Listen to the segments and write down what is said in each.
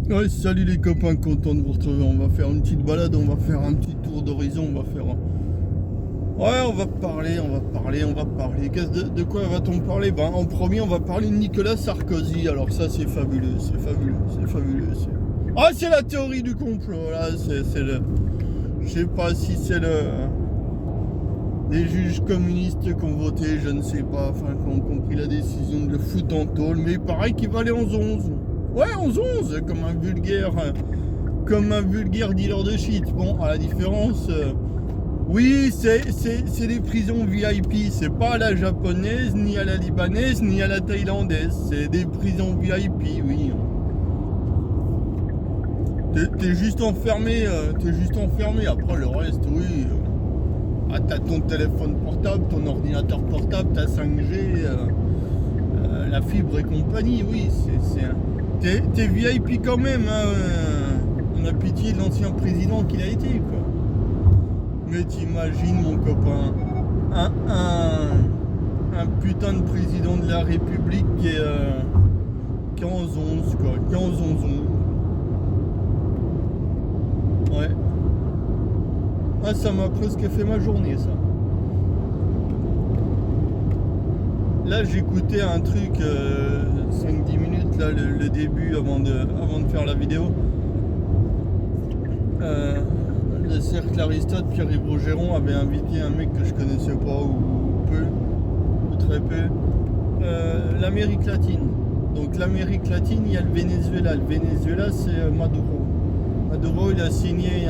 Ouais, salut les copains, content de vous retrouver. On va faire une petite balade, on va faire un petit tour d'horizon, on va faire... Ouais, on va parler. De quoi va-t-on parler? Ben, en premier, on va parler de Nicolas Sarkozy. Alors ça, c'est fabuleux. Ah, c'est la théorie du complot, là, c'est le... Je sais pas si c'est les juges communistes qui ont voté, je ne sais pas, enfin, qui ont compris la décision de le foutre en tôle, mais pareil qu'il va aller en 11. Ouais, 11-11, comme un vulgaire dealer de shit. Bon, à la différence, oui, c'est des prisons VIP, c'est pas à la japonaise, ni à la libanaise, ni à la thaïlandaise, c'est des prisons VIP, oui. T'es juste enfermé, après le reste, oui. Ah, t'as ton téléphone portable, ton ordinateur portable, ta 5G, la fibre et compagnie, oui, t'es VIP quand même, hein. On a pitié de l'ancien président qu'il a été, quoi. Mais t'imagines, mon copain, un putain de président de la République qui est 15-11, quoi. 15-11. Ouais. Ah, ça m'a presque fait ma journée, ça. Là, j'écoutais un truc, 5-10 minutes, là, le début, avant de faire la vidéo. Le cercle Aristote, Pierre-Yves Rougeron avait invité un mec que je connaissais pas, ou très peu, l'Amérique latine. Donc l'Amérique latine, il y a le Venezuela. Le Venezuela, c'est Maduro. Maduro, il a signé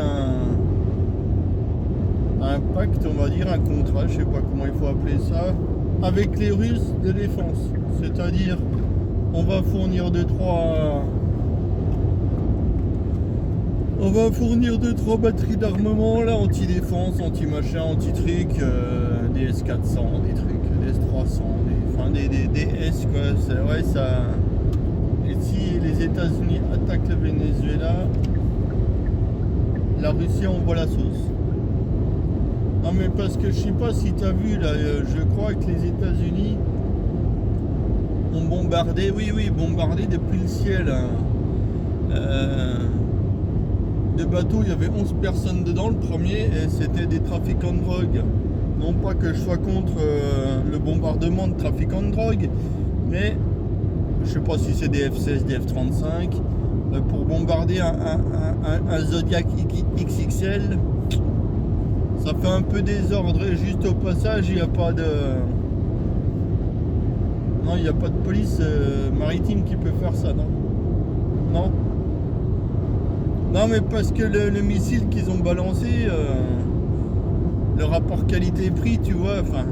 un pacte, on va dire, un contrat, je sais pas comment il faut appeler ça, avec les Russes de défense. C'est-à-dire, on va fournir 2-3 batteries d'armement, là, anti-défense, anti-machin, anti-truc, des S400, des trucs, des S300, des S, quoi. Ouais, ça... Et si les États-Unis attaquent le Venezuela, la Russie envoie la sauce. Non, mais parce que je sais pas si t'as vu, là, je crois que les États-Unis ont bombardé, bombardé depuis le ciel, hein. De bateaux, il y avait 11 personnes dedans, le premier, et c'était des trafiquants de drogue. Non pas que je sois contre le bombardement de trafiquants de drogue, mais je sais pas si c'est des F-16, des F-35, pour bombarder un Zodiac XXL, ça fait un peu désordre. Et juste au passage, il n'y a pas de... Non, il n'y a pas de police maritime qui peut faire ça, non? Non. Non, mais parce que le missile qu'ils ont balancé, le rapport qualité-prix, tu vois, enfin,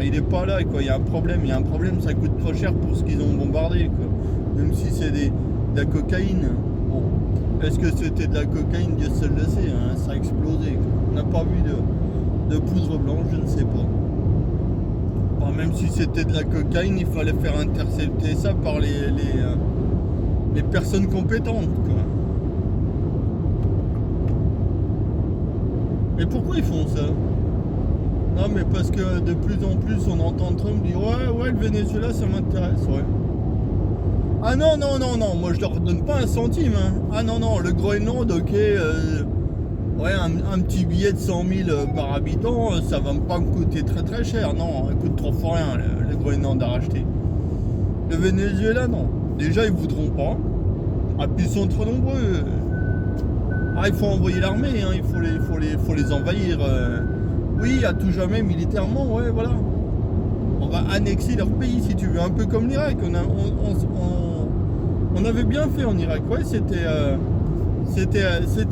il est pas là, quoi. Il y a un problème, ça coûte trop cher pour ce qu'ils ont bombardé, quoi. Même si c'est de la cocaïne. Bon, est-ce que c'était de la cocaïne? Dieu seul le sait, hein, ça a explosé, quoi. On n'a pas vu de poudre blanche, je ne sais pas. Bon, même si c'était de la cocaïne, il fallait faire intercepter ça par les personnes compétentes, quoi. Mais pourquoi ils font ça? Non, mais parce que de plus en plus on entend Trump dire ouais, le Venezuela ça m'intéresse, ouais. Ah non, moi je leur donne pas un centime, hein. Ah non, le Groenland, ok, ouais, un petit billet de 100 000 par habitant, ça va pas me coûter très très cher, non, ça coûte trop fois rien, le Groenland à racheter. Le Venezuela, non. Déjà, ils voudront pas. Ah, puis ils sont trop nombreux. Ah, il faut envoyer l'armée, hein. Il faut les envahir. Oui, à tout jamais, militairement, ouais, voilà. On va annexer leur pays, si tu veux, un peu comme l'Irak. On avait bien fait en Irak, ouais, c'était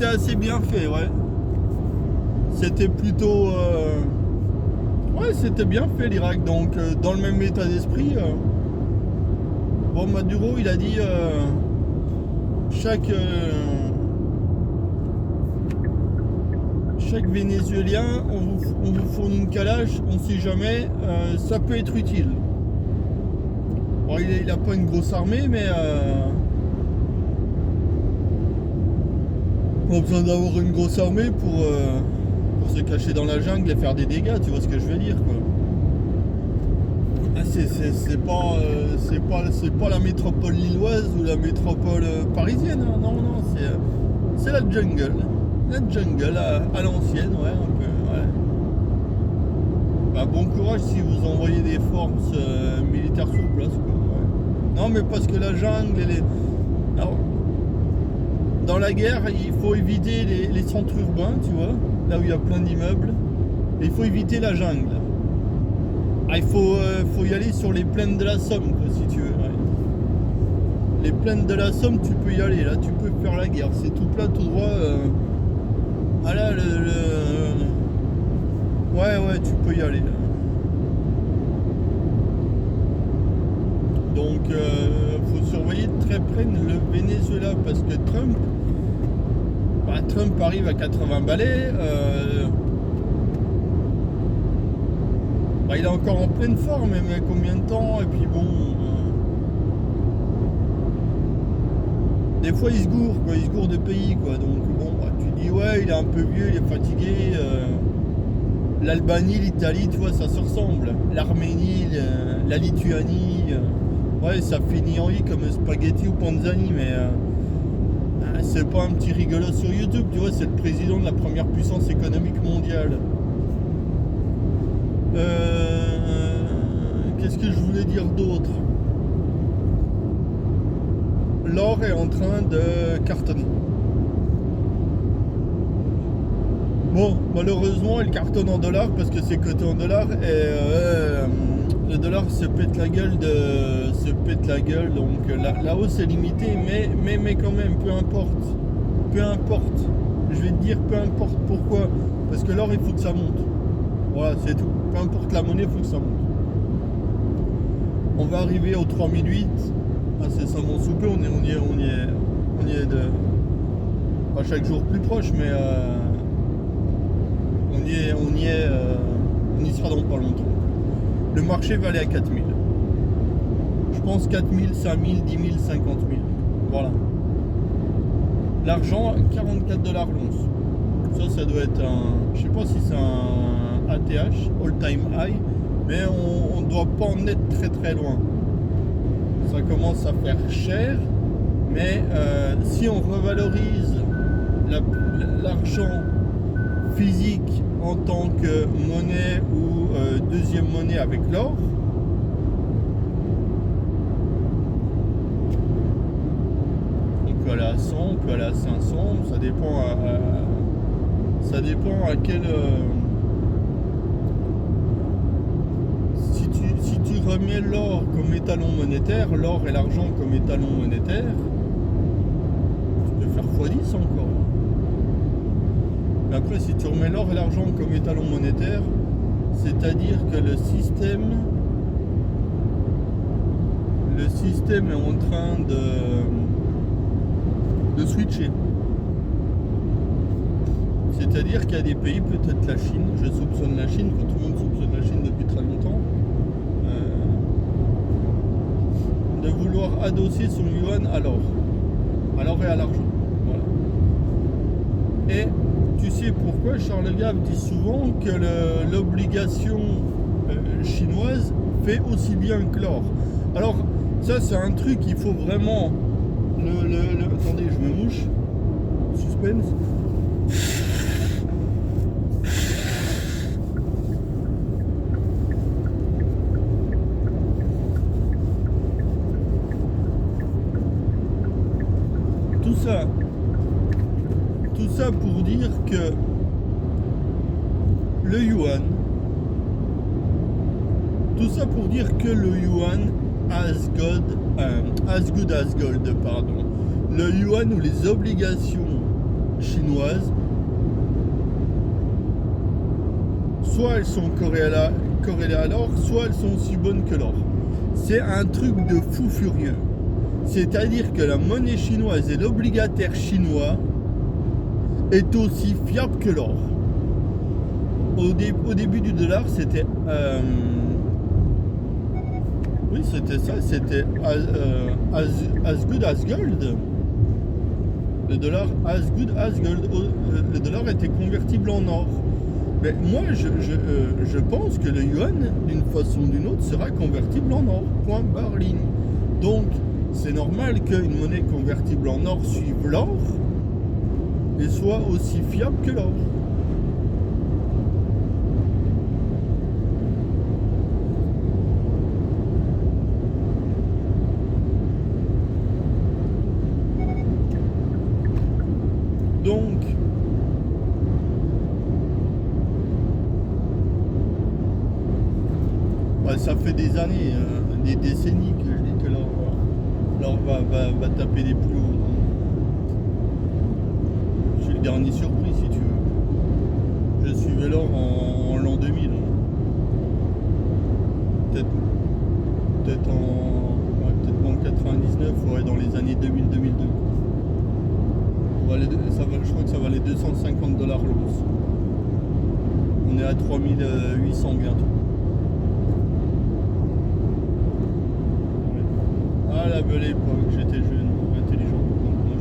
assez bien fait, ouais. C'était plutôt... ouais, c'était bien fait l'Irak, donc dans le même état d'esprit... Bon, Maduro, il a dit chaque Vénézuélien, on vous fournit une calage, on sait jamais, ça peut être utile. Bon, il a pas une grosse armée, mais pas besoin d'avoir une grosse armée pour se cacher dans la jungle et faire des dégâts, tu vois ce que je veux dire, quoi. c'est pas la métropole lilloise ou la métropole parisienne, hein. Non, non, c'est la jungle. La jungle à l'ancienne, ouais, un peu, ouais. Bah, bon courage si vous envoyez des forces militaires sur place, quoi, ouais. Non, mais parce que la jungle, alors, dans la guerre, il faut éviter les centres urbains, tu vois, là où il y a plein d'immeubles. Et il faut éviter la jungle. Ah, il faut y aller sur les plaines de la Somme, quoi, si tu veux. Ouais. Les plaines de la Somme, tu peux y aller, là, tu peux faire la guerre. C'est tout plat, tout droit. Ah là, ouais, tu peux y aller, là. Donc, faut surveiller de très près le Venezuela, parce que Trump arrive à 80 balais. Il est encore en pleine forme, mais combien de temps? Et puis bon, des fois il se gourre de pays, quoi. Donc bon, tu dis ouais, il est un peu vieux, il est fatigué. L'Albanie, l'Italie, tu vois, ça se ressemble. L'Arménie, la Lituanie, ouais, ça finit en i comme spaghetti ou panzani, mais c'est pas un petit rigolo sur YouTube, tu vois, c'est le président de la première puissance économique mondiale. Qu'est-ce que je voulais dire d'autre? L'or est en train de cartonner. Bon, malheureusement, il cartonne en dollars parce que c'est coté en dollars et le dollar se pète la gueule donc la hausse est limitée, mais quand même, peu importe. Je vais te dire peu importe pourquoi, parce que l'or il faut que ça monte. Voilà, c'est tout. Peu importe la monnaie, il faut que ça monte. On va arriver au 3008. Ah, c'est ça mon souper, on y est de. Pas chaque jour plus proche, mais on y sera dans pas longtemps. Le marché va aller à 4000. Je pense 4000, 5000, 10 000, 50 000. Voilà. L'argent, 44 $ l'once. Ça doit être un. Je sais pas si c'est un ATH, all time high, mais on doit pas en être très très loin. Ça commence à faire cher, mais si on revalorise l'argent physique en tant que monnaie ou deuxième monnaie avec l'or, on peut aller à 100, on peut aller à 500, ça dépend à quel... Si tu remets l'or comme étalon monétaire, l'or et l'argent comme étalon monétaire, tu peux faire x10 encore. Mais après, si tu remets l'or et l'argent comme étalon monétaire, c'est-à-dire que le système est en train de switcher. C'est-à-dire qu'il y a des pays, peut-être la Chine, je soupçonne la Chine, tout le monde soupçonne la Chine depuis très longtemps, de vouloir adosser son yuan à l'or et à l'argent. Voilà. Et tu sais pourquoi Charles Gave dit souvent que l'obligation chinoise fait aussi bien que l'or. Alors ça c'est un truc, il faut vraiment attendez, je me mouche, suspense. Tout ça pour dire que le yuan, as good as gold, pardon. Le yuan ou les obligations chinoises, soit elles sont corrélées à l'or, soit elles sont aussi bonnes que l'or. C'est un truc de fou furieux. C'est-à-dire que la monnaie chinoise et l'obligataire chinois est aussi fiable que l'or. Au début du dollar, c'était... oui, c'était ça, c'était as good as gold. Le dollar as good as gold. Le dollar était convertible en or. Mais moi, je pense que le yuan, d'une façon ou d'une autre, sera convertible en or. Point barre ligne. Donc, c'est normal qu'une monnaie convertible en or suive l'or et soit aussi fiable que l'or. Donc, ça fait des années, des décennies que je dis que l'or va taper les plus hauts. Je suis le dernier surpris si tu veux. Je suivais l'or en l'an 2000. Peut-être en 99, ouais, dans les années 2000-2002. Je crois que ça valait 250 $ l'once. On est à 3800 bientôt. Ah, la belle époque, j'étais jeune, intelligent. Donc moi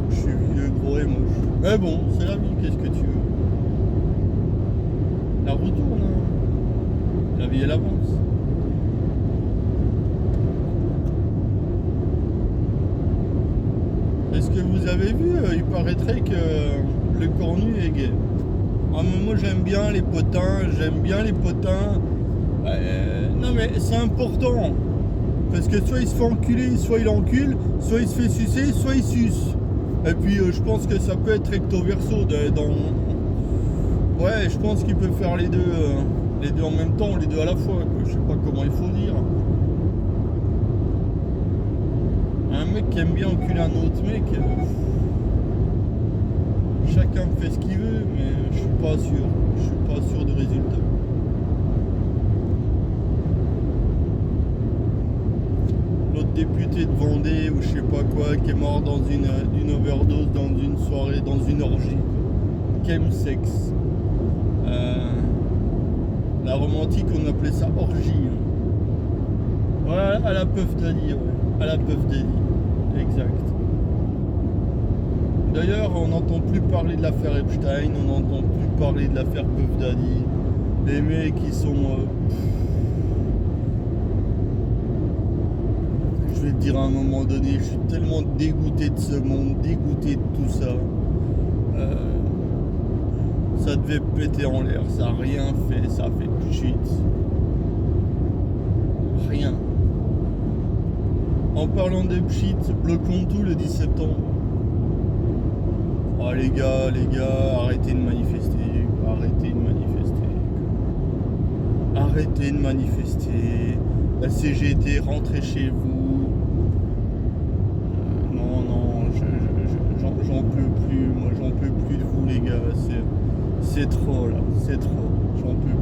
je suis vieux, gros et moche. Mais bon, c'est la vie, qu'est-ce que tu veux. La roue tourne, hein. La vie elle avance. Est-ce que vous avez vu, il paraîtrait que le cornu est gay. Ah, moi j'aime bien les potins, non mais c'est important. Parce que soit il se fait enculer, soit il encule, soit il se fait sucer, soit il suce. Et puis je pense que ça peut être recto verso Ouais, je pense qu'il peut faire les deux en même temps, les deux à la fois, quoi. Je sais pas comment il faut dire. Un mec qui aime bien enculer un autre mec, chacun fait ce qu'il veut, mais je suis pas sûr du résultat. L'autre député de Vendée ou je sais pas quoi qui est mort dans d'une overdose dans une soirée, dans une orgie. Chemsex. La romantique on appelait ça orgie. Ouais, à la Puff Daddy, ouais. À la Puff Daddy. Exact. D'ailleurs, on n'entend plus parler de l'affaire Epstein, on n'entend plus parler de l'affaire Puff Daddy. Les mecs qui sont... Je vais te dire à un moment donné, je suis tellement dégoûté de ce monde, dégoûté de tout ça. Ça devait péter en l'air, ça n'a rien fait, ça a fait pchit. Rien. En parlant de pchit, bloquons tout le 10 septembre. Oh les gars, arrêtez de manifester, arrêtez de manifester. La CGT, rentrez chez vous. Non, j'en peux plus, moi j'en peux plus de vous les gars, c'est trop là, c'est trop, j'en peux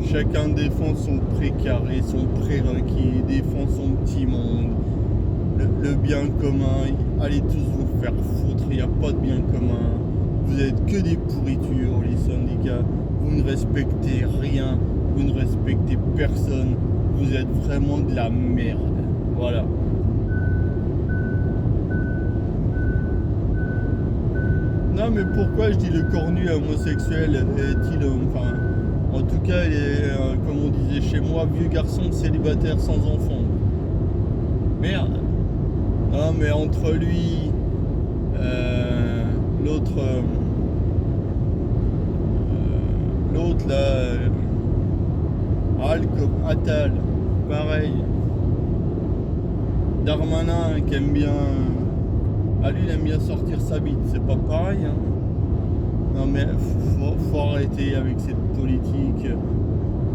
plus. Chacun défend son précaré, son prérequis, défend son petit monde. Le bien commun, allez tous vous faire foutre, il n'y a pas de bien commun. Vous êtes que des pourritures, les syndicats. Vous ne respectez rien, vous ne respectez personne. Vous êtes vraiment de la merde. Voilà. Non mais pourquoi je dis le cornu homosexuel est-il... Enfin, en tout cas, il est, comme on disait chez moi, vieux garçon célibataire sans enfant. Merde. Non mais entre lui, l'autre là, Attal, pareil. Darmanin qui aime bien, lui il aime bien sortir sa bite, c'est pas pareil. Hein. Non mais faut arrêter avec cette politique.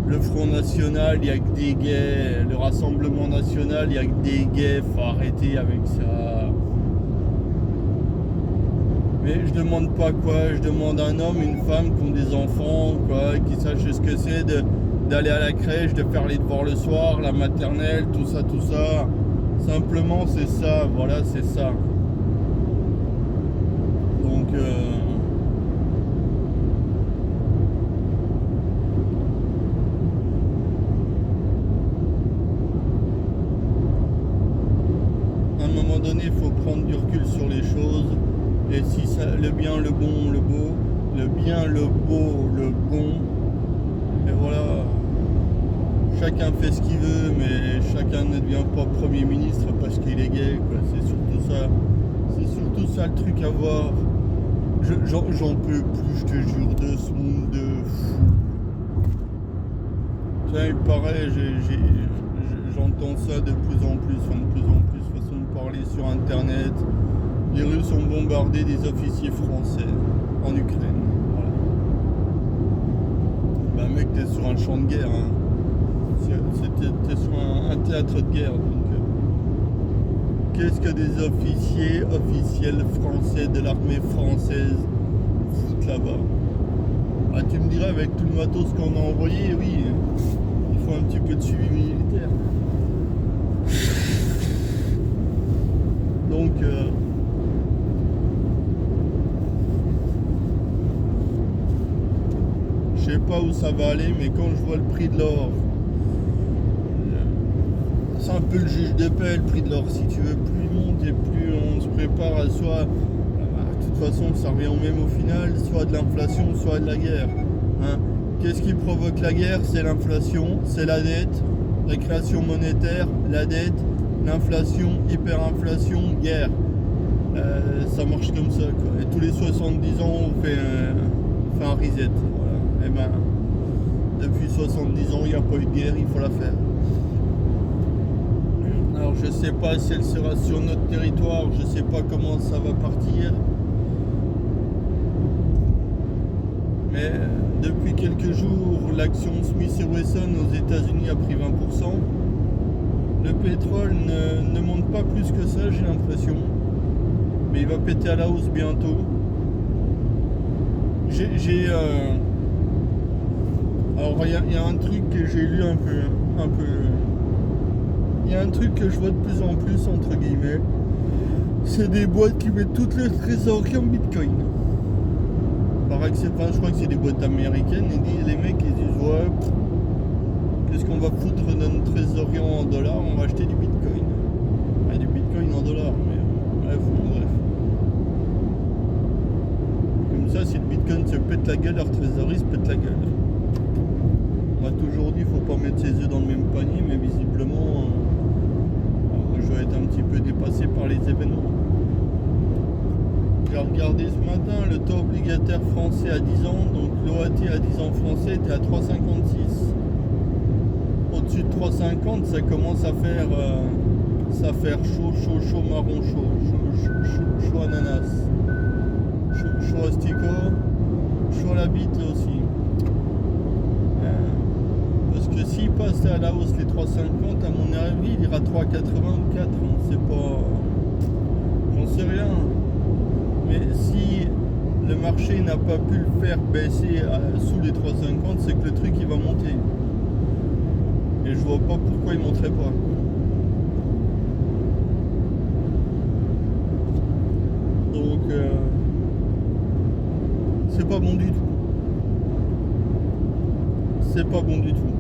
Le Front National, il n'y a que des gays. Le Rassemblement National, il n'y a que des gays. Faut arrêter avec ça. Mais je demande pas quoi. Je demande un homme, une femme qui ont des enfants, quoi, qui sachent ce que c'est d'aller à la crèche, de faire les devoirs le soir, la maternelle, tout ça. Simplement, c'est ça. Voilà, c'est ça. Donc... à un moment donné, il faut prendre du recul sur les choses Et si ça, le bien, le bon, le beau, le bien, le beau, le bon, et voilà, chacun fait ce qu'il veut, mais chacun ne devient pas Premier ministre parce qu'il est gay, quoi. C'est surtout ça le truc à voir. J'en peux plus, je te jure, de ce monde de fou. Tiens, il paraît, j'entends ça de plus en plus, façon de parler sur internet. Les Russes ont bombardé des officiers français en Ukraine. Voilà. Bah mec, t'es sur un champ de guerre, hein. T'es sur un théâtre de guerre, donc. Qu'est-ce que des officiels français de l'armée française foutent là-bas? Ah, tu me dirais, avec tout le matos qu'on a envoyé, oui, il faut un petit peu de suivi militaire. Donc, je sais pas où ça va aller, mais quand je vois le prix de l'or, c'est un peu le juge de paix, le prix de l'or. Si tu veux, plus il monte et plus on se prépare à soit, de toute façon, ça revient au même au final, soit de l'inflation, soit de la guerre. Hein. Qu'est-ce qui provoque la guerre? C'est l'inflation, c'est la dette, la création monétaire, la dette, l'inflation, hyperinflation, guerre. Ça marche comme ça, quoi. Et tous les 70 ans, on fait un reset. Voilà. Et ben, depuis 70 ans, il n'y a pas eu de guerre, il faut la faire. Alors je sais pas si elle sera sur notre territoire, je sais pas comment ça va partir. Mais depuis quelques jours, l'action Smith & Wesson aux États-Unis a pris 20%. Le pétrole ne monte pas plus que ça, j'ai l'impression. Mais il va péter à la hausse bientôt. Alors il y a un truc que j'ai lu un peu. Il y a un truc que je vois de plus en plus, entre guillemets, c'est des boîtes qui mettent toutes les trésoreries en bitcoin. Pareil que je crois que c'est des boîtes américaines, et les mecs ils disent ouais, qu'est-ce qu'on va foutre de notre trésorerie en dollars, on va acheter du bitcoin. Ouais, du bitcoin en dollars, mais bref. Comme ça, si le bitcoin se pète la gueule, leur trésorerie se pète la gueule. On m'a toujours dit faut pas mettre ses œufs dans le même panier, mais visiblement je dois être un petit peu dépassé par les événements. J'ai regardé ce matin le taux obligataire français à 10 ans, donc l'OAT à 10 ans français était à 3,56. Au-dessus de 3,50, ça commence à faire chaud marron chaud ananas, chaud asticot, chaud la bite aussi. Parce que s'il passe à la hausse les 3,50, à mon avis, il ira 3,80 ou 4, on sait pas. J'en sais rien. Mais si le marché n'a pas pu le faire baisser sous les 3,50, c'est que le truc il va monter. Et je vois pas pourquoi il monterait pas. Donc c'est pas bon du tout. C'est pas bon du tout.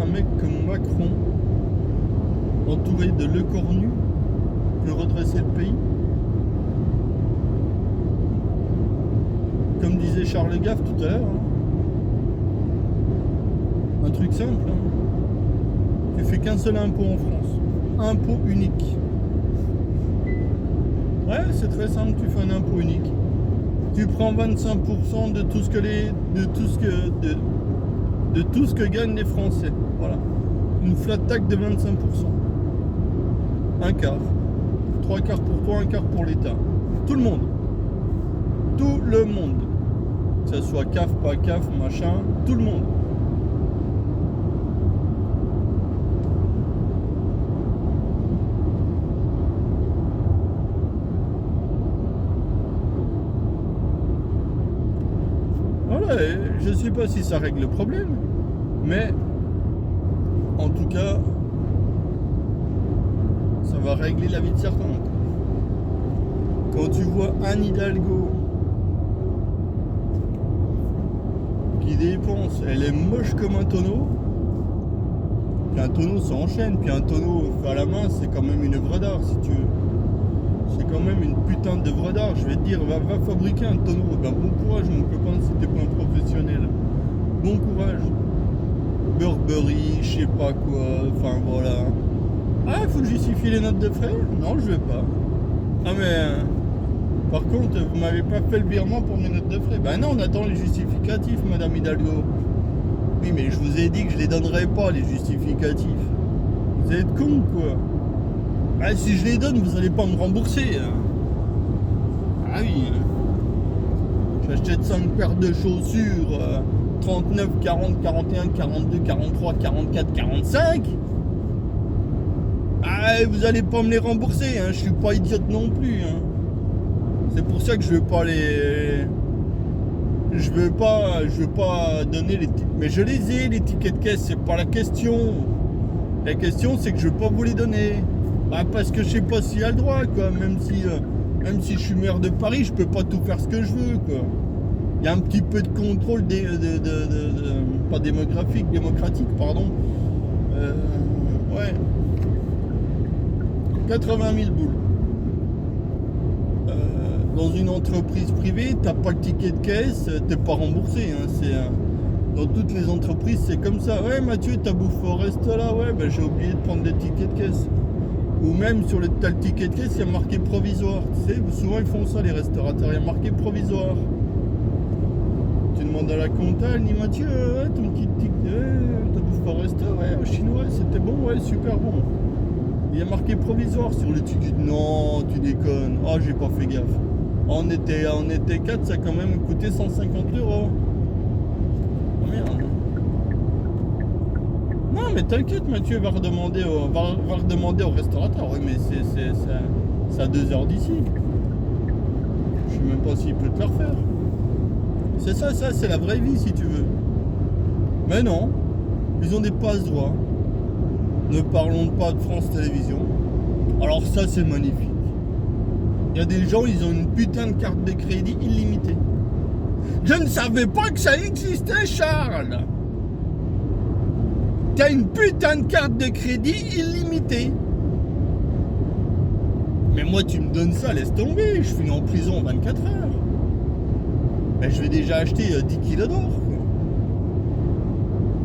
Un mec comme Macron, entouré de Le Cornu, peut redresser le pays? Comme disait Charles Gaffe tout à l'heure, hein. Un truc simple, hein. Tu fais qu'un seul impôt en France, impôt unique. Ouais, c'est très simple, tu fais un impôt unique. Tu prends 25% de tout ce que gagnent les Français. Voilà. Une flat tax de 25%. Un quart. 3 quarts pour toi, un quart pour l'État. Tout le monde. Tout le monde. Que ce soit CAF, pas CAF, machin, tout le monde. Voilà, je ne sais pas si ça règle le problème, mais en tout cas, ça va régler la vie de certains. Quand tu vois Anne Hidalgo qu'il dépense. Elle est moche comme un tonneau. Puis un tonneau, ça enchaîne. Puis un tonneau fait à la main, c'est quand même une œuvre d'art, si tu veux. C'est quand même une putain d'œuvre d'art. Je vais te dire, va fabriquer un tonneau. Ben, bon courage, mon copain, si t'es pas un professionnel. Bon courage. Burberry, je sais pas quoi. Enfin, voilà. Ah, il faut justifier les notes de frais? Non, je vais pas. Ah, mais... par contre, vous m'avez pas fait le virement pour mes notes de frais. Ben non, on attend les justificatifs, Madame Hidalgo. Oui, mais je vous ai dit que je les donnerais pas, les justificatifs. Vous êtes con, quoi. Ah, si je les donne, vous allez pas me rembourser. Hein. Ah oui. J'achète 5 paires de chaussures. 39, 40, 41, 42, 43, 44, 45. Ah, vous allez pas me les rembourser, hein. Je suis pas idiote non plus, hein. C'est pour ça que je veux pas les... Je veux pas donner les... Mais je les ai, les tickets de caisse, c'est pas la question. La question, c'est que je veux pas vous les donner. Bah, parce que je sais pas s'il y a le droit, quoi. Même si je suis maire de Paris, je peux pas tout faire ce que je veux, quoi. Il y a un petit peu de contrôle pas démocratique, pardon. Ouais. 80 000 boules. Dans une entreprise privée, t'as pas le ticket de caisse, t'es pas remboursé. Hein. Dans toutes les entreprises, c'est comme ça. Ouais, Mathieu, t'as bouffé au resto là? Ouais, ben j'ai oublié de prendre des tickets de caisse. Ou même sur le ticket de caisse, il y a marqué provisoire. Tu sais, souvent ils font ça, les restaurateurs. Il y a marqué provisoire. Tu demandes à la compta, elle dit Mathieu, ouais, ton petit ticket, t'as bouffé au resto? Ouais, au chinois, c'était bon, ouais, super bon. Il y a marqué provisoire sur le ticket. Non, tu déconnes. Oh, j'ai pas fait gaffe. On était 4, ça a quand même coûté 150 €. Oh merde. Non, mais t'inquiète, Mathieu va redemander au restaurateur. Oui, mais c'est à 2 heures d'ici. Je sais même pas s'il peut te le refaire. C'est ça, c'est la vraie vie, si tu veux. Mais non, ils ont des passe droits. Ne parlons pas de France Télévisions. Alors ça, c'est magnifique. Il y a des gens, ils ont une putain de carte de crédit illimitée. Je ne savais pas que ça existait, Charles. T'as une putain de carte de crédit illimitée. Mais moi, tu me donnes ça, laisse tomber. Je finis en prison en 24 heures. Ben, je vais déjà acheter 10 kilos d'or.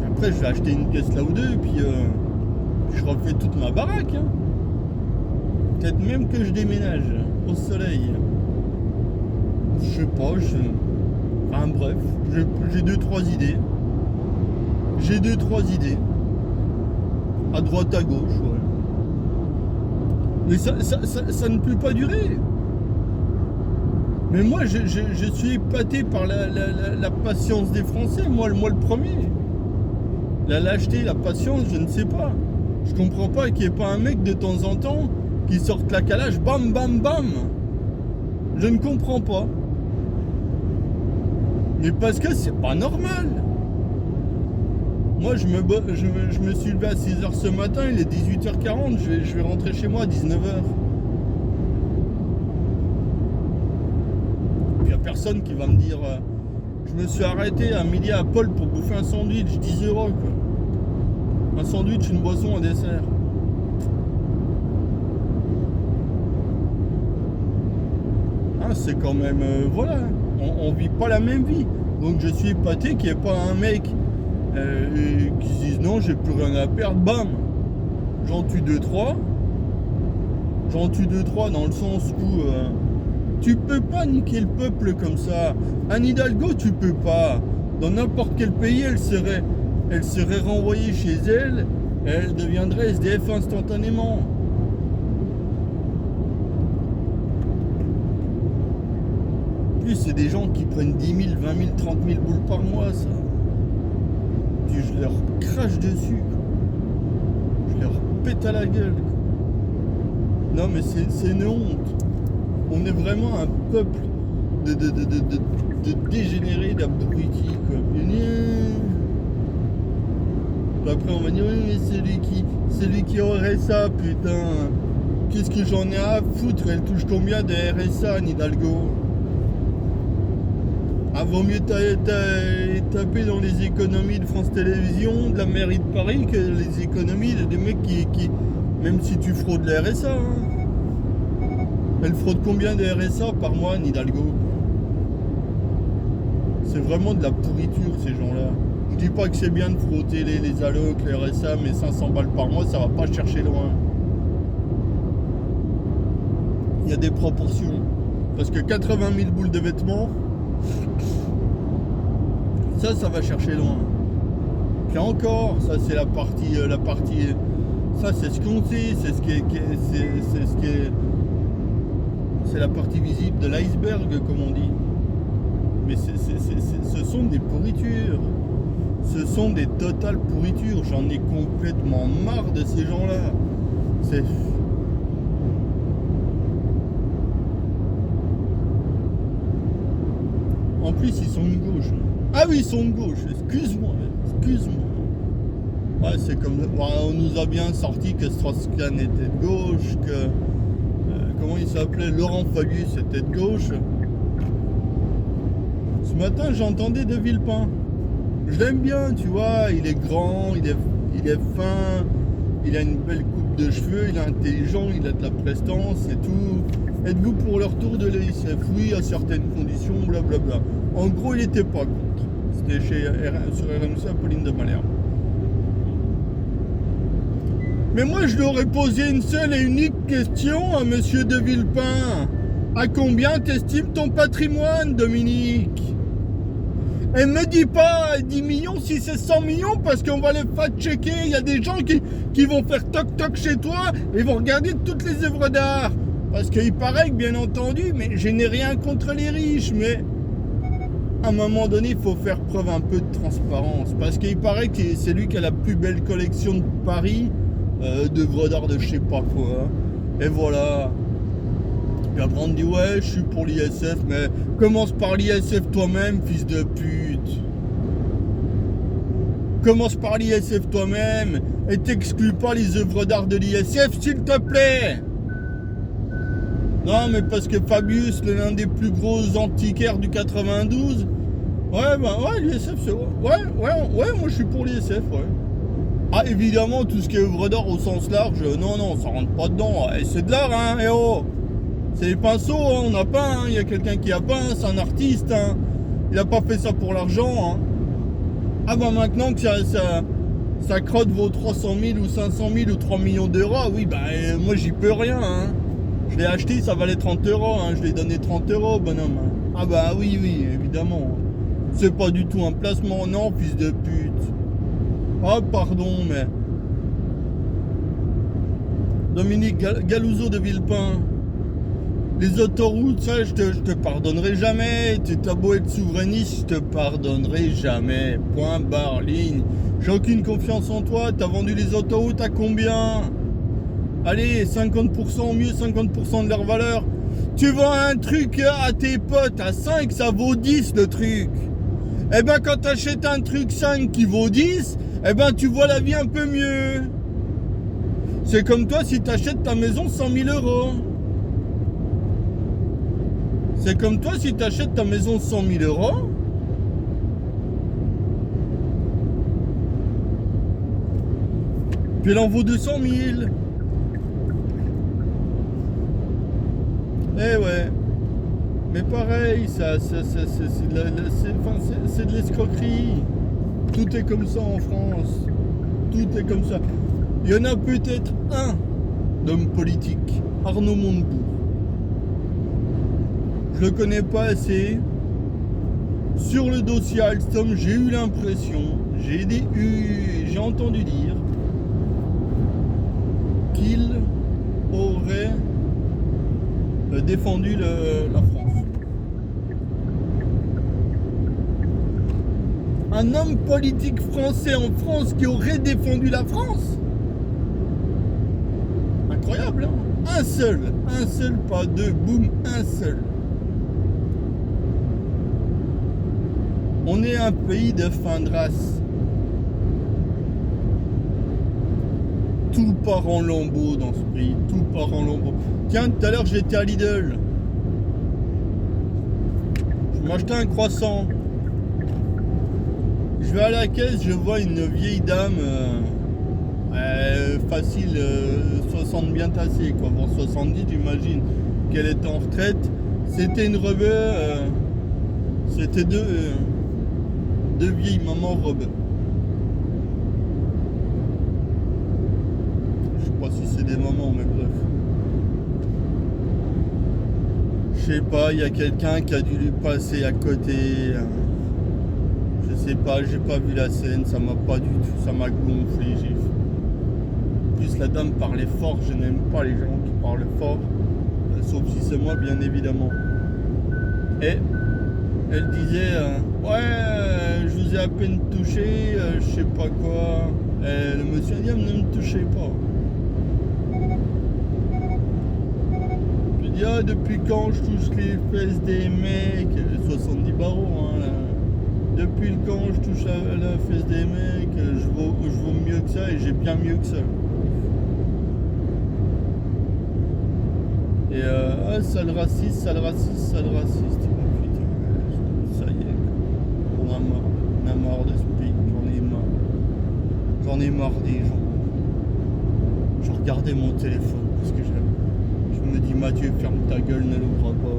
Après, je vais acheter une pièce là ou deux, puis je refais toute ma baraque. Hein. Peut-être même que je déménage au soleil. Je sais pas, enfin bref, j'ai 2-3 idées. J'ai 2-3 idées. À droite, à gauche, ouais. Mais ça ne peut pas durer. Mais moi, je suis épaté par la patience des Français, moi le premier. La lâcheté, la patience, je ne sais pas. Je comprends pas qu'il n'y ait pas un mec de temps en temps qui sorte la calage, bam, bam, bam. Je ne comprends pas. Mais parce que c'est pas normal. Moi, je me suis levé à 6h ce matin, il est 18h40, je vais rentrer chez moi à 19h. Il n'y a personne qui va me dire... je me suis arrêté à midi à Paul pour bouffer un sandwich, 10 €, quoi. Un sandwich, une boisson, un dessert. Ah, c'est quand même... voilà, on vit pas la même vie. Donc je suis épaté qu'il n'y ait pas un mec qui se dise non, j'ai plus rien à perdre, bam. J'en tue 2-3. J'en tue 2-3 dans le sens où... tu peux pas niquer le peuple comme ça. Anne Hidalgo, tu peux pas. Dans n'importe quel pays, elle serait renvoyée chez elle. Elle deviendrait SDF instantanément. En plus, c'est des gens qui prennent 10 000, 20 000, 30 000 boules par mois, ça. Puis je leur crache dessus. Je leur pète à la gueule. Non, mais c'est une honte. On est vraiment un peuple de dégénérés, d'abrutis, quoi. Après, on va dire, oui, mais celui qui aurait ça, putain. Qu'est-ce que j'en ai à foutre? Elle touche combien de RSA, Anne Hidalgo? Ah, vaut mieux taper dans les économies de France Télévisions, de la mairie de Paris, que les économies des mecs qui même si tu fraudes la RSA. Hein. Elle fraude combien de RSA par mois, Hidalgo? C'est vraiment de la pourriture, ces gens-là. Je dis pas que c'est bien de frotter les allocs, les RSA, mais 500 balles par mois, ça va pas chercher loin. Il y a des proportions. Parce que 80 000 boules de vêtements, ça va chercher loin. Puis encore, ça c'est la partie, ça c'est ce qu'on sait, c'est ce qui est, c'est la partie visible de l'iceberg, comme on dit. Mais ce sont des pourritures. Ce sont des totales pourritures. J'en ai complètement marre de ces gens-là. C'est... En plus, ils sont de gauche. Ah oui, ils sont de gauche. Excuse-moi. Ouais, c'est comme... on nous a bien sorti que Strauss-Kahn était de gauche, que... comment il s'appelait? Laurent Fabius était de gauche. Ce matin, j'entendais De Villepin. Je l'aime bien, tu vois. Il est grand, il est fin, il a une belle coupe de cheveux, il est intelligent, il a de la prestance et tout. Êtes-vous pour le retour de l'EICF? Oui, à certaines conditions, blablabla. En gros, il n'était pas contre. C'était sur RMC à Pauline de Malherbe. Mais moi, je lui aurais posé une seule et unique question à Monsieur De Villepin. À combien t'estimes ton patrimoine, Dominique? Et me dis pas 10 millions si c'est 100 millions parce qu'on va les fact-checker. Il y a des gens qui vont faire toc-toc chez toi et vont regarder toutes les œuvres d'art. Parce qu'il paraît que, bien entendu, mais je n'ai rien contre les riches, mais à un moment donné, il faut faire preuve un peu de transparence. Parce qu'il paraît que c'est lui qui a la plus belle collection de Paris, d'œuvres d'art de je sais pas quoi. Et voilà. Puis après on me dit ouais, je suis pour l'ISF, mais commence par l'ISF toi-même, fils de pute. Commence par l'ISF toi-même et t'exclus pas les œuvres d'art de l'ISF, s'il te plaît. Non, mais parce que Fabius, l'un des plus gros antiquaires du 92, ouais, l'ISF, c'est... Ouais, moi je suis pour l'ISF, ouais. Ah, évidemment, tout ce qui est œuvre d'art au sens large, non, ça rentre pas dedans. Et c'est de l'art, hein, et oh. C'est les pinceaux, hein, on a peint, il y a quelqu'un qui a peint, c'est un artiste, hein. Il a pas fait ça pour l'argent, hein. Ah bah maintenant que ça crotte vaut 300 000 ou 500 000 ou 3 millions d'euros, oui, bah moi j'y peux rien, hein. Je l'ai acheté, ça valait 30 euros, hein. Je l'ai donné 30 euros, bonhomme. Ah bah oui, évidemment. C'est pas du tout un placement, non, fils de pute. Ah pardon, mais... Dominique Galouzeau de Villepin. Les autoroutes, ça, je te pardonnerai jamais. T'as beau être souverainiste, je te pardonnerai jamais. Point barre, ligne. J'ai aucune confiance en toi. T'as vendu les autoroutes à combien? Allez, 50% mieux, 50% de leur valeur. Tu vends un truc à tes potes à 5, ça vaut 10 le truc. Eh ben, quand t'achètes un truc 5 qui vaut 10, eh ben, tu vois la vie un peu mieux. C'est comme toi si t'achètes ta maison 100 000 euros. C'est comme toi si tu achètes ta maison 100 000 euros. Puis elle en vaut 200 000. Eh ouais. Mais pareil, c'est de l'escroquerie. Tout est comme ça en France. Tout est comme ça. Il y en a peut-être un d'homme politique, Arnaud Montebourg. Je le connais pas assez. Sur le dossier Alstom, j'ai eu l'impression, j'ai entendu dire qu'il aurait défendu la France. Un homme politique français en France qui aurait défendu la France? Incroyable, hein? Un seul, pas deux, boum, un seul. On est un pays de fin de race. Tout part en lambeaux dans ce pays. Tout part en lambeaux. Tiens, tout à l'heure, j'étais à Lidl. Je Je m'achetais un croissant. Je vais à la caisse, je vois une vieille dame, facile, 60 bien tassée, quoi. Bon, 70, j'imagine qu'elle était en retraite. C'était une rebeu, c'était deux vieilles mamans rebeux. Je sais pas si c'est des mamans, mais bref. Je sais pas, il y a quelqu'un qui a dû lui passer à côté. Je sais pas, j'ai pas vu la scène, ça m'a pas du tout, ça m'a gonflé. En plus, la dame parlait fort, je n'aime pas les gens qui parlent fort, sauf si c'est moi, bien évidemment. Et elle disait, ouais, je vous ai à peine touché, je sais pas quoi. Et le monsieur a dit, ne me touchez pas. Je dis, ah, depuis quand je touche les fesses des mecs, 70 barreaux, hein, là. Depuis le quand je touche à la fesse des mecs, je vaux mieux que ça et j'ai bien mieux que ça. Et sale raciste, sale raciste, sale raciste. Putain, ça y est, on a marre de ce pays, j'en ai marre. J'en ai marre des gens. Je regardais mon téléphone parce que je me dis, Mathieu, ferme ta gueule, ne l'ouvre pas.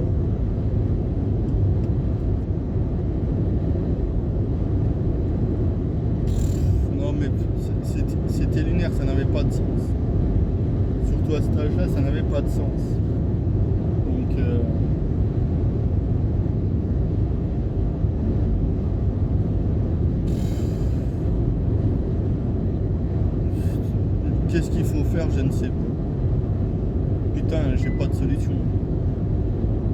C'était lunaire, ça n'avait pas de sens. Surtout à cet âge-là, ça n'avait pas de sens. Donc, qu'est-ce qu'il faut faire, je ne sais pas. Putain, j'ai pas de solution.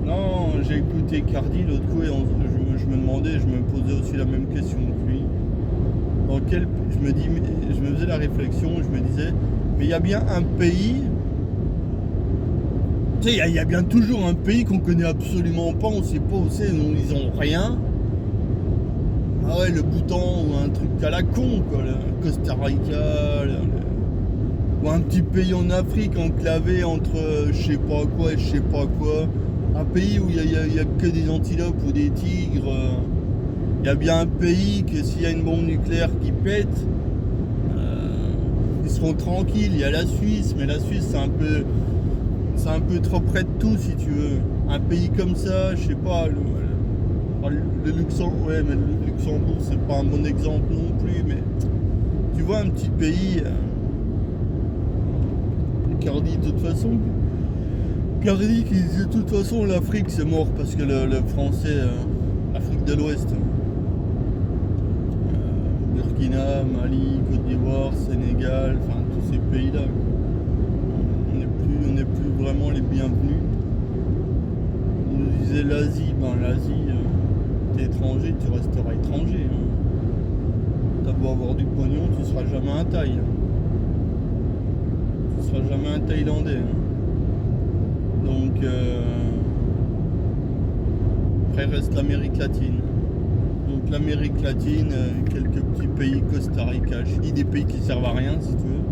Non, j'ai écouté Cardi l'autre coup et je me demandais, je me posais aussi la même question que lui. Je me faisais la réflexion, je me disais, mais il y a bien un pays, tu sais, il y a bien toujours un pays qu'on connaît absolument pas, on sait pas où c'est, ils ont rien. Ah ouais, le Bhoutan ou un truc à la con, quoi, le Costa Rica, ou un petit pays en Afrique enclavé entre je sais pas quoi et je sais pas quoi. Un pays où il y a que des antilopes ou des tigres. Il y a bien un pays que s'il y a une bombe nucléaire qui pète, ils seront tranquilles. Il y a la Suisse, mais la Suisse c'est un peu trop près de tout si tu veux. Un pays comme ça, je sais pas, le Luxembourg, ouais, mais le Luxembourg c'est pas un bon exemple non plus, mais tu vois un petit pays. Cardi de toute façon. Cardi qui disait de toute façon l'Afrique c'est mort parce que le français, Afrique de l'Ouest. Burkina, Mali, Côte d'Ivoire, Sénégal, enfin tous ces pays-là. On n'est plus vraiment les bienvenus. On nous disait l'Asie, l'Asie, t'es étranger, tu resteras étranger. Hein. T'as beau avoir du pognon, tu seras jamais un Thaï. Hein. Tu seras jamais un Thaïlandais. Hein. Donc après reste l'Amérique latine. Donc l'Amérique latine, quelques petits pays, Costa Rica, je dis des pays qui servent à rien si tu veux.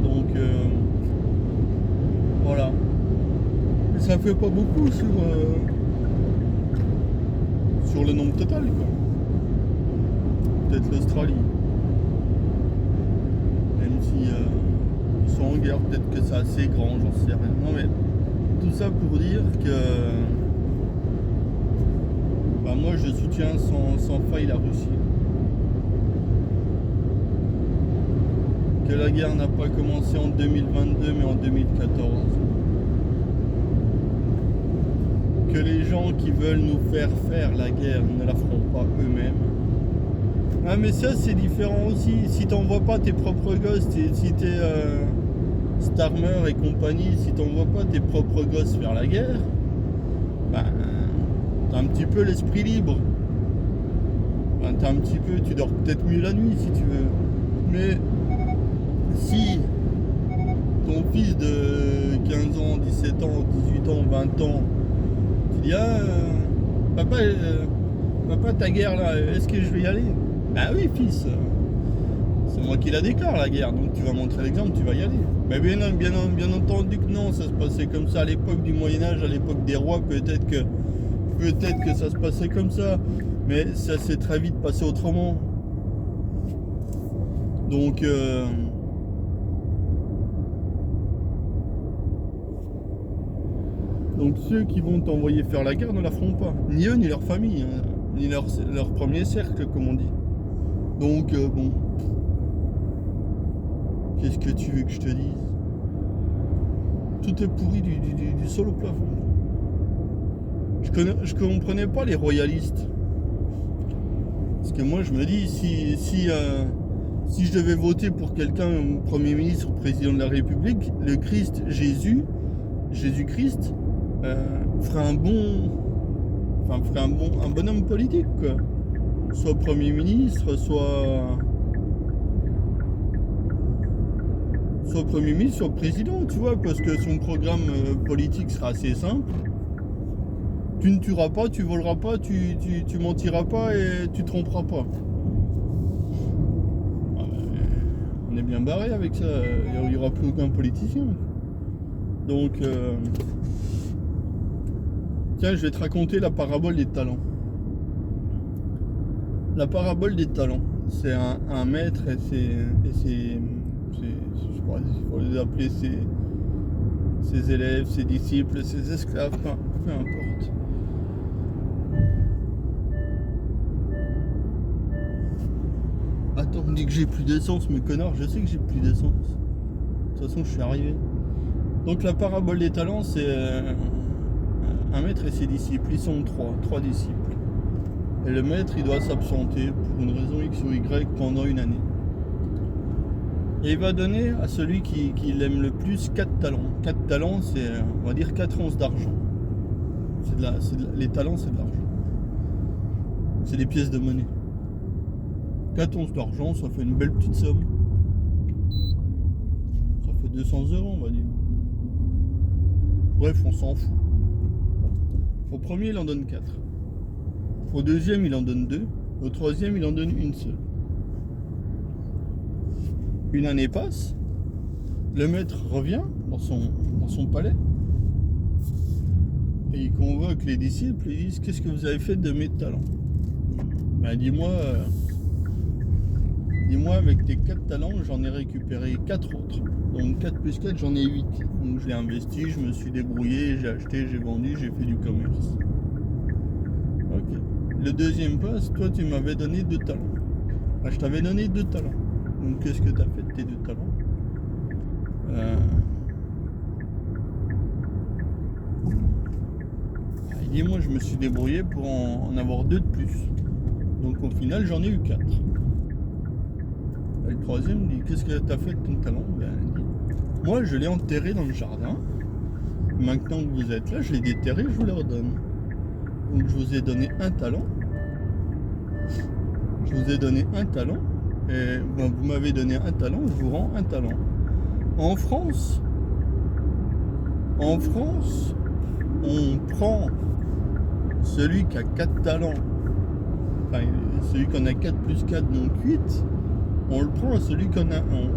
Donc voilà. Et ça fait pas beaucoup sur le nombre total quoi. Peut-être l'Australie. Même si ils sont en guerre, peut-être que c'est assez grand, j'en sais rien. Non mais tout ça pour dire que moi je soutiens sans faille la Russie. Que la guerre n'a pas commencé en 2022 mais en 2014. Que les gens qui veulent nous faire la guerre ne la feront pas eux-mêmes. Ah mais ça c'est différent aussi. Si t'envoies pas tes propres gosses, si t'es Starmer et compagnie, si t'envoies pas tes propres gosses faire la guerre, t'as un petit peu l'esprit libre. Tu dors peut-être mieux la nuit si tu veux. Mais si ton fils de 15 ans, 17 ans, 18 ans, 20 ans, tu dis papa ta guerre là, est-ce que je vais y aller? Bah oui fils, c'est moi qui la déclare la guerre, donc tu vas montrer l'exemple, tu vas y aller. Mais bien entendu que non, ça se passait comme ça à l'époque du Moyen-Âge, à l'époque des rois, peut-être que ça se passait comme ça, mais ça s'est très vite passé autrement. Donc ceux qui vont t'envoyer faire la guerre ne la feront pas, ni eux ni leur famille, hein, ni leur premier cercle comme on dit. Donc bon, qu'est-ce que tu veux que je te dise? Tout est pourri du sol au plafond. Je comprenais pas les royalistes. Parce que moi je me dis, si je devais voter pour quelqu'un, Premier ministre ou Président de la République, le Christ, Jésus-Christ, ferait un bon homme politique, quoi. Soit Premier ministre, soit Premier ministre, soit président, tu vois, parce que son programme politique sera assez simple. Tu ne tueras pas, tu voleras pas, tu mentiras pas et tu tromperas pas. On est bien barré avec ça, il n'y aura plus aucun politicien. Donc, tiens, je vais te raconter la parabole des talents. La parabole des talents, c'est un maître et c'est je crois qu'il faut les appeler ses élèves, ses disciples, ses esclaves, peu importe. Attends, on me dit que j'ai plus d'essence, mais connard, je sais que j'ai plus d'essence. De toute façon, je suis arrivé. Donc la parabole des talents, c'est un maître et ses disciples. Ils sont trois disciples. Et le maître, il doit s'absenter pour une raison X ou Y pendant une année. Et il va donner à celui qui l'aime le plus 4 talents. 4 talents, c'est, on va dire, 4 onces d'argent. Les talents, c'est de l'argent. C'est des pièces de monnaie. 4 onces d'argent, ça fait une belle petite somme. Ça fait 200 €, on va dire. Bref, on s'en fout. Au premier, il en donne 4. Au deuxième, il en donne 2. Au troisième, il en donne une seule. Une année passe. Le maître revient dans son palais. Et il convoque les disciples et ils disent: qu'est-ce que vous avez fait de mes talents? Ben, dis-moi, avec tes 4 talents, j'en ai récupéré 4 autres. Donc 4 plus 4, j'en ai 8. Donc je l'ai investi, je me suis débrouillé, j'ai acheté, j'ai vendu, j'ai fait du commerce. Ok. Le deuxième passe, toi tu m'avais donné 2 talents. Ben, je t'avais donné 2 talents. Donc qu'est-ce que tu as fait de tes 2 talents? Il dit: moi je me suis débrouillé pour en avoir 2 de plus. Donc au final j'en ai eu 4. Et le troisième dit: qu'est-ce que tu as fait de ton talent? Ben, il dit: moi je l'ai enterré dans le jardin. Maintenant que vous êtes là, je l'ai déterré, je vous le redonne. Donc je vous ai donné 1 talent. Je vous ai donné 1 talent. Et ben, vous m'avez donné 1 talent, je vous rends 1 talent. En France, on prend celui qui a 4 talents, enfin celui qu'on a 4 plus 4, donc 8, on le prend à celui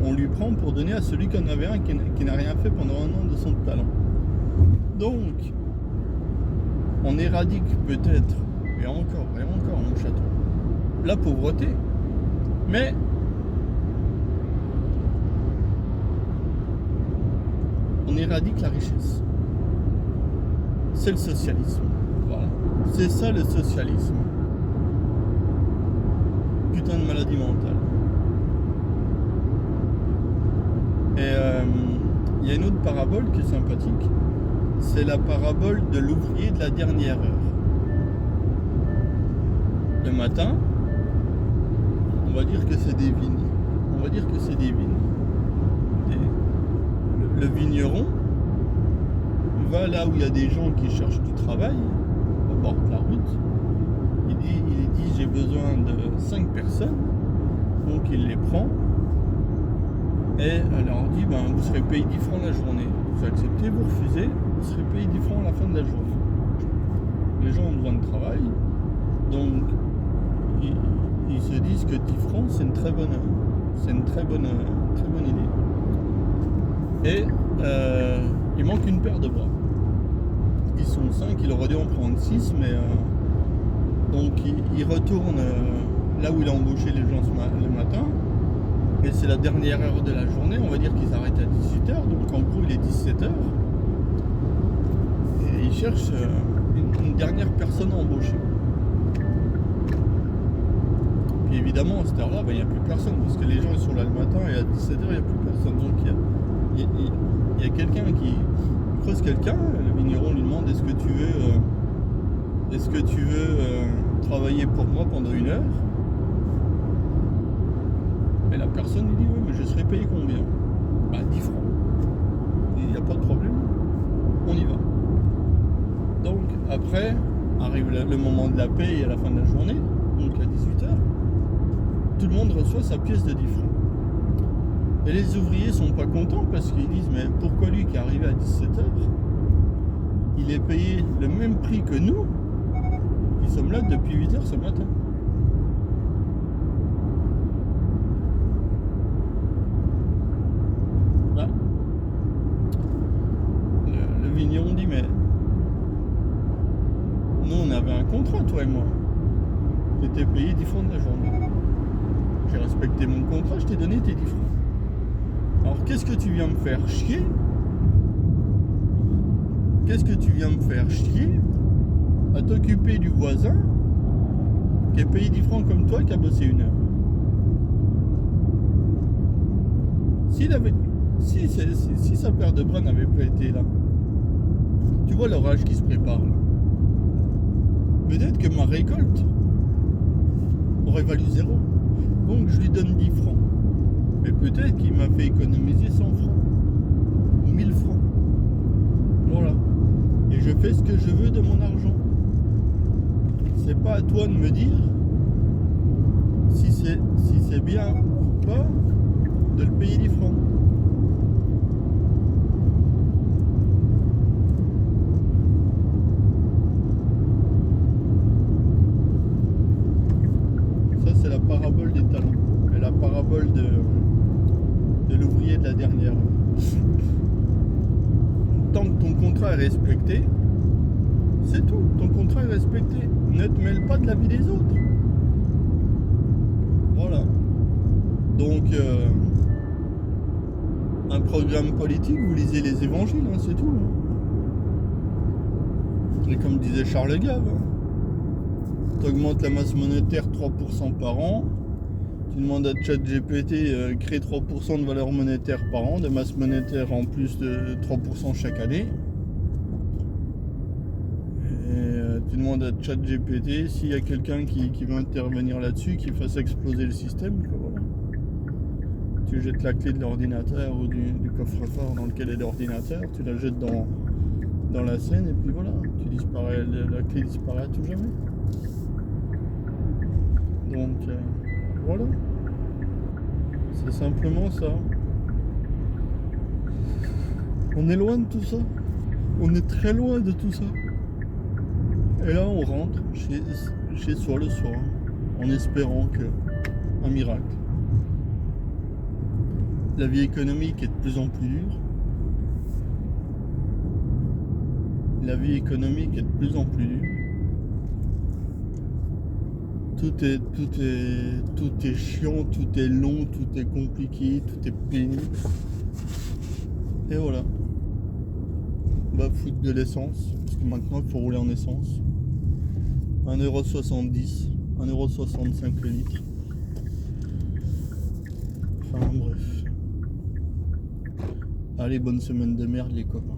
on lui prend pour donner à celui qu'on avait un qui n'a rien fait pendant 1 an de son talent. Donc, on éradique peut-être, et encore mon chaton, la pauvreté, mais on éradique la richesse. C'est le socialisme. Voilà. C'est ça le socialisme. Putain de maladie mentale. Et il y a une autre parabole qui est sympathique. C'est la parabole de l'ouvrier de la dernière heure. Le matin, on va dire que c'est des vignes. Le vigneron va là où il y a des gens qui cherchent du travail, au bord de la route. Il dit j'ai besoin de 5 personnes, donc il les prend et leur dit ben, vous serez payé 10 francs la journée. Vous acceptez, vous refusez, vous serez payé 10 francs à la fin de la journée. Les gens ont besoin de travail, donc ils se disent que 10 francs c'est une très bonne heure. C'est une très bonne idée. Et il manque une paire de bras. Ils sont 5, il aurait dû en prendre 6, mais donc il retourne là où il a embauché les gens le matin. Et c'est la dernière heure de la journée, on va dire qu'ils arrêtent à 18h, donc en gros il est 17h. Et il cherche une dernière personne à embaucher. Puis évidemment, à cette heure-là, il n'y a plus personne, parce que les gens ils sont là le matin et à 17h il n'y a plus personne. Donc il y a quelqu'un qui creuse quelqu'un, le vigneron lui demande est-ce que tu veux travailler pour moi pendant 1 heure? Et la personne lui dit oui mais je serai payé combien? 10 francs. Il n'y a pas de problème, on y va. Donc après arrive le moment de la paye à la fin de la journée, donc à 18h, tout le monde reçoit sa pièce de 10 francs. Et les ouvriers sont pas contents parce qu'ils disent mais pourquoi lui qui est arrivé à 17h, il est payé le même prix que nous qui sommes là depuis 8h ce matin. Là, le vigneron dit mais nous on avait un contrat toi et moi. J'étais payé 10 francs de la journée. J'ai respecté mon contrat, je t'ai donné tes 10 francs. Alors qu'est-ce que tu viens me faire chier? Qu'est-ce que tu viens me faire chier à t'occuper du voisin qui est payé 10 francs comme toi qui a bossé 1 heure? Si sa paire de bras n'avait pas été là, tu vois l'orage qui se prépare là. Peut-être que ma récolte aurait valu 0. Donc je lui donne 10 francs. Mais peut-être qu'il m'a fait économiser 100 francs. Ou 1000 francs. Voilà. Et je fais ce que je veux de mon argent. C'est pas à toi de me dire si c'est bien ou pas de le payer 10 francs. Ça c'est la parabole des talents. Et la parabole de l'ouvrier de la dernière heure. Tant que ton contrat est respecté, c'est tout, ton contrat est respecté. Ne te mêle pas de la vie des autres. Voilà. Donc, un programme politique, vous lisez les évangiles, hein, c'est tout. Et comme disait Charles Gave, tu augmentes la masse monétaire 3% par an, tu demandes à ChatGPT créer 3% de valeur monétaire par an, de masse monétaire en plus de 3% chaque année. Tu demandes à ChatGPT s'il y a quelqu'un qui veut intervenir là-dessus, qui fasse exploser le système. Voilà. Tu jettes la clé de l'ordinateur ou du coffre-fort dans lequel est l'ordinateur, tu la jettes dans la Seine et puis voilà, tu disparais, la clé disparaît à tout jamais. Donc voilà, c'est simplement ça. On est loin de tout ça, on est très loin de tout ça. Et là, on rentre chez soi le soir, en espérant un miracle. La vie économique est de plus en plus dure. La vie économique est de plus en plus dure. Tout est chiant, tout est long, tout est compliqué, tout est pénible. Et voilà. On va foutre de l'essence, parce que maintenant il faut rouler en essence. 1,70€, 1,65€ le litre. Enfin bref. Allez, bonne semaine de merde les copains.